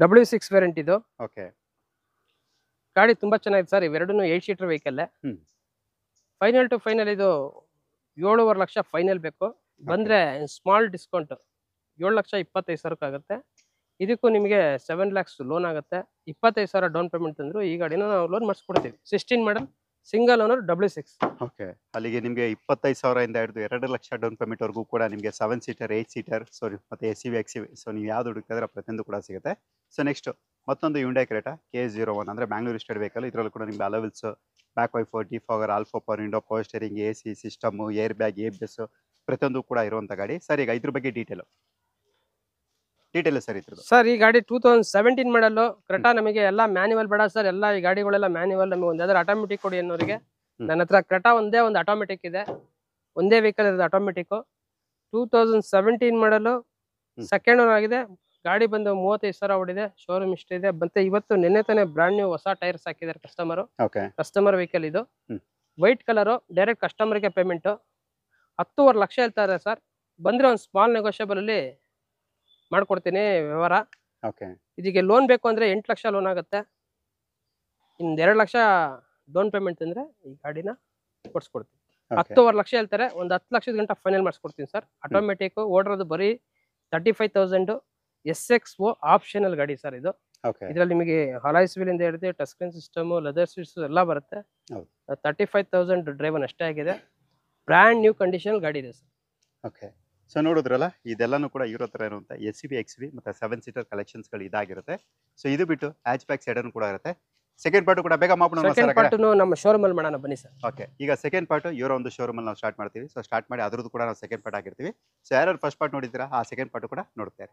W6 ವೇರಿಯಂಟ್ ಇದು. ಓಕೆ ಗಾಡಿ ತುಂಬಾ ಚೆನ್ನಾಗಿದೆ ಸರ್. ಇವೆರಡೂ 8 seater vehicle. Final to final ಇದು 7.5 ಲಕ್ಷ ಫೈನಲ್ ಬೇಕು. ಬಂದ್ರೆ ಸ್ಮಾಲ್ ಡಿಸ್ಕೌಂಟ್ 7,25,000 ಆಗುತ್ತೆ. ಇದಕ್ಕೂ ನಿಮಗೆ 7 lakhs ಲೋನ್ ಆಗುತ್ತೆ. 25,000 ಡೌನ್ ಪೇಮೆಂಟ್ ತಂದ್ರು ಈ ಗಾಡಿನ ನಾವು ಲೋನ್ ಮಾಡಿಸ್ಕೊಡ್ತೀವಿ. 16 model single owner W6. Okay ಅಲ್ಲಿಗೆ ನಿಮಗೆ 25,000 ಇಂದ ಹಿಡಿದು 2 ಲಕ್ಷ ಡೌನ್ ಪೇಮೆಂಟ್ ವರೆಗೂ ಕೂಡ ನಿಮಗೆ 7 ಸೀಟರ್, 8 ಸೀಟರ್, ಸೊ ಮತ್ತೆ SUV, XUV ಸೊ ನೀವು ಯಾವ್ದು ಹುಡುಕಿದ್ರೆ ಪ್ರತಿಯೊಂದು ಕೂಡ ಸಿಗುತ್ತೆ. ಸೊ ನೆಕ್ಸ್ಟ್ ಮತ್ತೊಂದು ಯುಂಡೈ ಕ್ರೆಟಾ KA01 ಅಂದ್ರೆ ಬ್ಯಾಂಗ್ಳೂರ್ ಸ್ಟೇಟ್ ವೆಹಿಕಲ್. ಇದರಲ್ಲೂ ಕೂಡ ನಿಮಗೆ alloy wheels, back wiper, defogger, all four power window, power steering, AC system, air bag, ABS ಪ್ರತಿಯೊಂದು ಕೂಡ ಇರುವಂತ ಗಾಡಿ. ಸರ್ ಈಗ ಇದ್ರ ಬಗ್ಗೆ ಡೀಟೇಲ್ ಸರ್ ಇದ್ರದ್ದು. ಸರ್ ಈ ಗಾಡಿ 2017 ಮಾಡಲು ಕ್ರೆಟಾ. ನಮಗೆ ಎಲ್ಲ ಮ್ಯಾನ್ಯುವಲ್ ಬೇಡ ಸರ್, ಎಲ್ಲ ಈ ಗಾಡಿಗಳೆಲ್ಲ ಮ್ಯಾನ್ಯುವಲ್. ನಮಗೆ ಒಂದು ಯಾವ್ದಾದ್ರು ಆಟೋಮೆಟಿಕ್ ಕೊಡಿ ಅನ್ನೋರಿಗೆ. ನನ್ನ ಹತ್ರ ಕ್ರೆಟಾ ಒಂದೇ ಒಂದು ಆಟೋಮೆಟಿಕ್ ಇದೆ, ಒಂದೇ ವೆಹಿಕಲ್ ಇರೋದು ಆಟೋಮೆಟಿಕ್. 2017 ಮಾಡಲು ಸೆಕೆಂಡ್ ಓನರ್ ಆಗಿದೆ. ಗಾಡಿ ಬಂದು 35,000 ಹೊಡಿದೆ. ಶೋರೂಮ್ ಇಷ್ಟ ಇದೆ. ಮತ್ತೆ ಇವತ್ತು ನಿನ್ನೆ ತಾನೇ ಬ್ರಾಂಡ್ ನ್ಯೂ ಹೊಸ ಟೈರ್ಸ್ ಹಾಕಿದ್ದಾರೆ ಕಸ್ಟಮರ್ ವೆಹಿಕಲ್ ಇದು. ವೈಟ್ ಕಲರ್, ಡೈರೆಕ್ಟ್ ಕಸ್ಟಮರ್ಗೆ ಪೇಮೆಂಟ್. 10.5 ಲಕ್ಷ ಹೇಳ್ತಾರೆ ಸರ್. ಬಂದ್ರೆ ಒಂದು ಸ್ಮಾಲ್ ನೆಗೋಷಿಯಬಲ್ ಅಲ್ಲಿ ಮಾಡ್ಕೊಡ್ತೀನಿ ವ್ಯವಹಾರ. ಇದಕ್ಕೆ ಲೋನ್ ಬೇಕು ಅಂದ್ರೆ 8 ಲಕ್ಷ ಲೋನ್ ಆಗುತ್ತೆ. ಇನ್ನು 2 ಲಕ್ಷ ಡೌನ್ ಪೇಮೆಂಟ್ ಅಂದ್ರೆ ಈ ಗಾಡಿನ ಕೊಡ್ಸ್ಕೊಡ್ತೀನಿ. 10.5 ಲಕ್ಷ ಹೇಳ್ತಾರೆ, ಒಂದು 10 ಲಕ್ಷದ ಗಂಟ ಫೈನಲ್ ಮಾಡಿಸ್ಕೊಡ್ತೀನಿ ಸರ್. ಆಟೋಮೆಟಿಕ್, ಓಡಿರೋದು ಬರೀ 35,000. SXO ಆಪ್ಷನಲ್ ಗಾಡಿ ಸರ್ ಇದು. ಇದರಲ್ಲಿ ನಿಮಗೆ ಅಲಾಯ್ಸ್ ವೀಲ್ ಇಂದ ಹಿಡಿದು touch screen system, leather seats ಎಲ್ಲ ಬರುತ್ತೆ. 35,000 ಡ್ರೈವನ್ ಅಷ್ಟೇ ಆಗಿದೆ. ಬ್ರ್ಯಾಂಡ್ ನ್ಯೂ ಕಂಡೀಷನ್ ಗಾಡಿ ಇದೆ ಸರ್. ಓಕೆ. ಸೊ ನೋಡಿದ್ರಲ್ಲ, ಇದೆಲ್ಲಾನು ಕೂಡ ಇರೋ ಥರ ಇರುವಂಥ SUV XV ಮತ್ತು 7 ಸೀಟರ್ ಕಲೆಕ್ಷನ್ಸ್ಗಳು ಇದಾಗಿರುತ್ತೆ. ಸೊ ಇದು ಬಿಟ್ಟು ಹ್ಯಾಚ್ ಬ್ಯಾಕ್ ಸೆಡನ್ ಕೂಡ ಇರುತ್ತೆ. ಸೆಕೆಂಡ್ ಪಾರ್ಟ್ ಕೂಡ ಬೇಗ ಮಾಡ್ಬಿಡೋಣ ಸರ್. ಸೆಕೆಂಡ್ ಪಾರ್ಟ್ ನಮ್ಮ ಶೋರೂಮ್ ಅಲ್ಲಿ ಮಾಡೋಣ ಬನ್ನಿ ಸರ್. ಓಕೆ, ಈಗ ಸೆಕೆಂಡ್ ಪಾರ್ಟ್ ಇವರ ಒಂದು ಶೋರೂಮಲ್ಲಿ ನಾವು ಸ್ಟಾರ್ಟ್ ಮಾಡ್ತೀವಿ. ಸೊ ಸ್ಟಾರ್ಟ್ ಮಾಡಿ ಅದ್ರದ್ದು ಕೂಡ ನಾವು ಸೆಕೆಂಡ್ ಪಾರ್ಟ್ ಆಗಿರ್ತೀವಿ. ಸೊ ಯಾರು ಫಸ್ಟ್ ಪಾರ್ಟ್ ನೋಡಿದ್ದೀರಾ, ಆ ಸೆಕೆಂಡ್ ಪಾರ್ಟ್ ಕೂಡ ನೋಡ್ತಾರೆ.